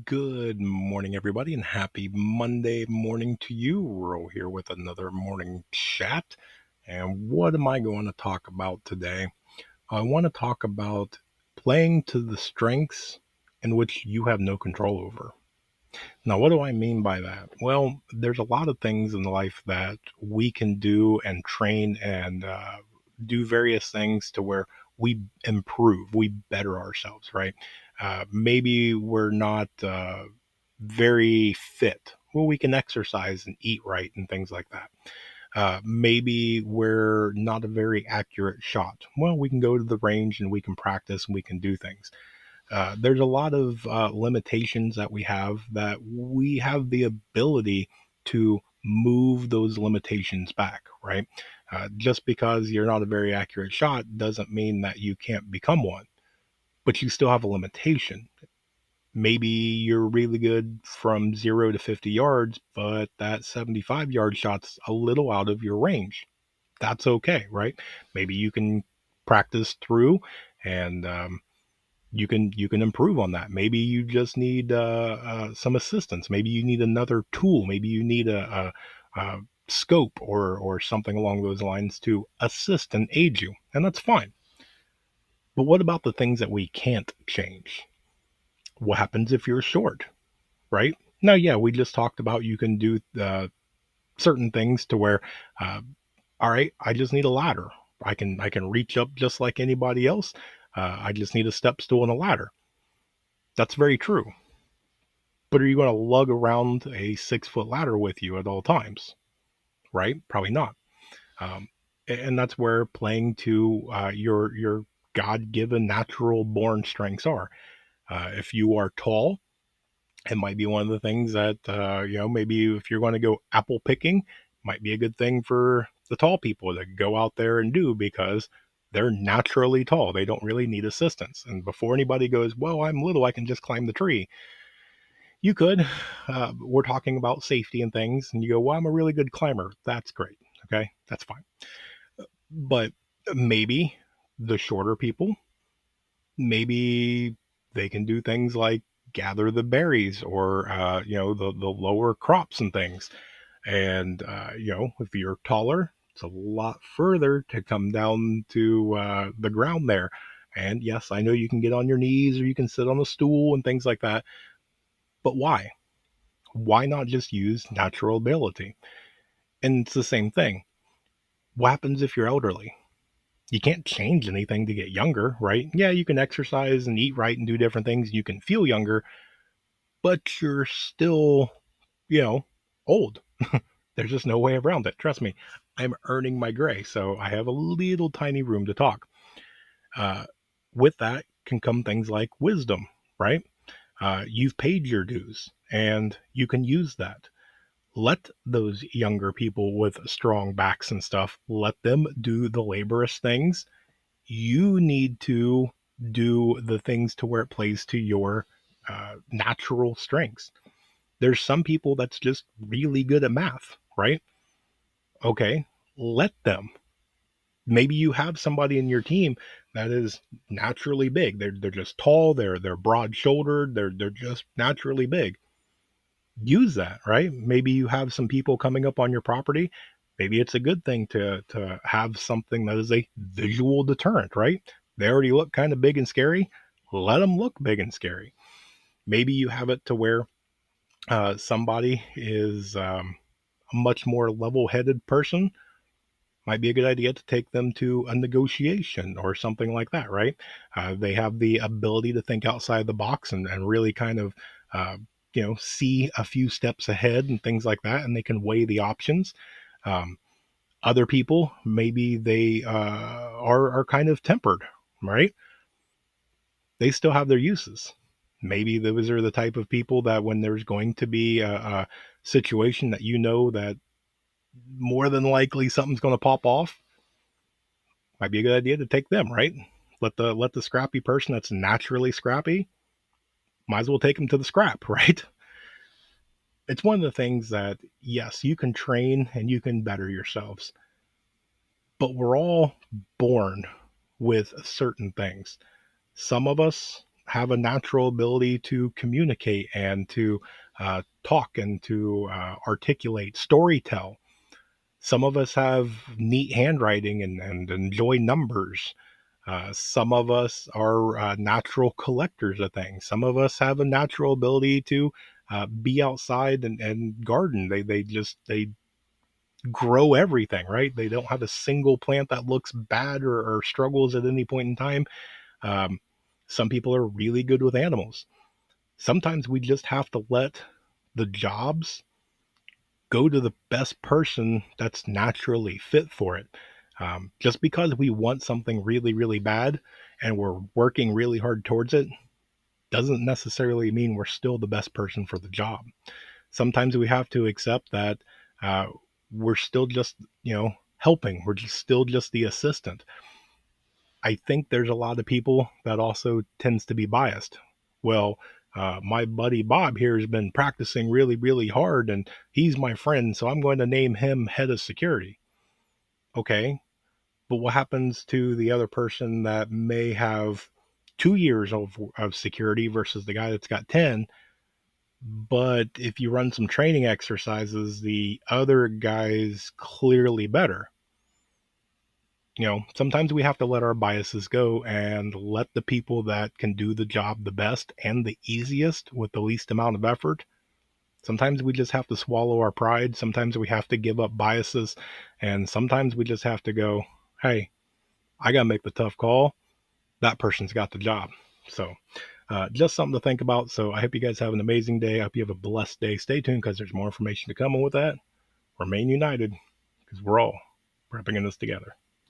Good morning, everybody, and happy Monday morning to you. Ro here with another morning chat. And what am I going to talk about today? I want to talk about playing to the strengths in which you have no control over. Now, what do I mean by that? Well, there's a lot of things in life that we can do and train and do various things to where we improve, we better ourselves, right? Maybe we're not very fit. Well, we can exercise and eat right and things like that. Maybe we're not a very accurate shot. Well, we can go to the range and we can practice and we can do things. There's a lot of limitations that we have the ability to move those limitations back, right? Just because you're not a very accurate shot doesn't mean that you can't become one, but you still have a limitation. Maybe you're really good from 0 to 50 yards, but that 75-yard shot's a little out of your range. That's okay, right? Maybe you can practice through and you can improve on that. Maybe you just need some assistance. Maybe you need another tool. Maybe you need a scope or something along those lines to assist and aid you, and that's fine. But what about the things that we can't change? What happens if you're short, right? Now, yeah, we just talked about you can do certain things to where, uh, all right, I just need a ladder. I can reach up just like anybody else. I just need a step stool and a ladder. That's very true. But are you going to lug around a 6 foot ladder with you at all times? Right? Probably not. Um, and that's where playing to your God given natural born strengths are. If you are tall, it might be one of the things that maybe if you're going to go apple picking, might be a good thing for the tall people to go out there and do because they're naturally tall. They don't really need assistance. And before anybody goes, well, I'm little, I can just climb the tree. You could. We're talking about safety and things, and you go, well, I'm a really good climber. That's great. Okay, that's fine. But maybe the shorter people, maybe they can do things like gather the berries or, the lower crops and things. And, if you're taller, it's a lot further to come down to the ground there. And yes, I know you can get on your knees or you can sit on a stool and things like that. But why? Why not just use natural ability? And it's the same thing. What happens if you're elderly? You can't change anything to get younger, right? Yeah, you can exercise and eat right and do different things. You can feel younger, but you're still, you know, old. There's just no way around it. Trust me, I'm earning my gray, so I have a little tiny room to talk. Uh, with that can come things like wisdom, right? You've paid your dues and you can use that. Let those younger people with strong backs and stuff, let them do the laborious things. You need to do the things to where it plays to your natural strengths. There's some people that's just really good at math, right? Okay, let them. Maybe you have somebody in your team that is naturally big. They're just tall. They're broad shouldered. They're just naturally big. Use that, right? Maybe you have some people coming up on your property. Maybe it's a good thing to have something that is a visual deterrent, right? They already look kind of big and scary. Let them look big and scary. Maybe you have it to where somebody is a much more level-headed person. Might be a good idea to take them to a negotiation or something like that, right? They have the ability to think outside the box and really kind of, uh, see a few steps ahead and things like that, and they can weigh the options. Um, Other people, maybe they are kind of tempered, right? They still have their uses. Maybe those are the type of people that when there's going to be a situation that that more than likely something's going to pop off, might be a good idea to take them, right? Let the scrappy person that's naturally scrappy, might as well take them to the scrap, right? It's one of the things that yes, you can train and you can better yourselves, but we're all born with certain things. Some of us have a natural ability to communicate and to talk and to articulate, storytell. Some of us have neat handwriting and enjoy numbers. Some of us are natural collectors of things. Some of us have a natural ability to be outside and garden. They grow everything, right? They don't have a single plant that looks bad or struggles at any point in time. Um, some people are really good with animals. Sometimes we just have to let the jobs go to the best person that's naturally fit for it. Just because we want something really, really bad and we're working really hard towards it doesn't necessarily mean we're still the best person for the job. Sometimes we have to accept that uh, we're still just, helping. We're just still just the assistant. I think there's a lot of people that also tends to be biased. Well, my buddy Bob here has been practicing really, really hard, and he's my friend, so I'm going to name him head of security. Okay, but what happens to the other person that may have 2 years of security versus the guy that's got 10? But if you run some training exercises, the other guy's clearly better. Sometimes we have to let our biases go and let the people that can do the job the best and the easiest with the least amount of effort. Sometimes we just have to swallow our pride. Sometimes we have to give up biases. And sometimes we just have to go, hey, I got to make the tough call. That person's got the job. So, just something to think about. So, I hope you guys have an amazing day. I hope you have a blessed day. Stay tuned because there's more information to come. And with that, remain united because we're all prepping in this together.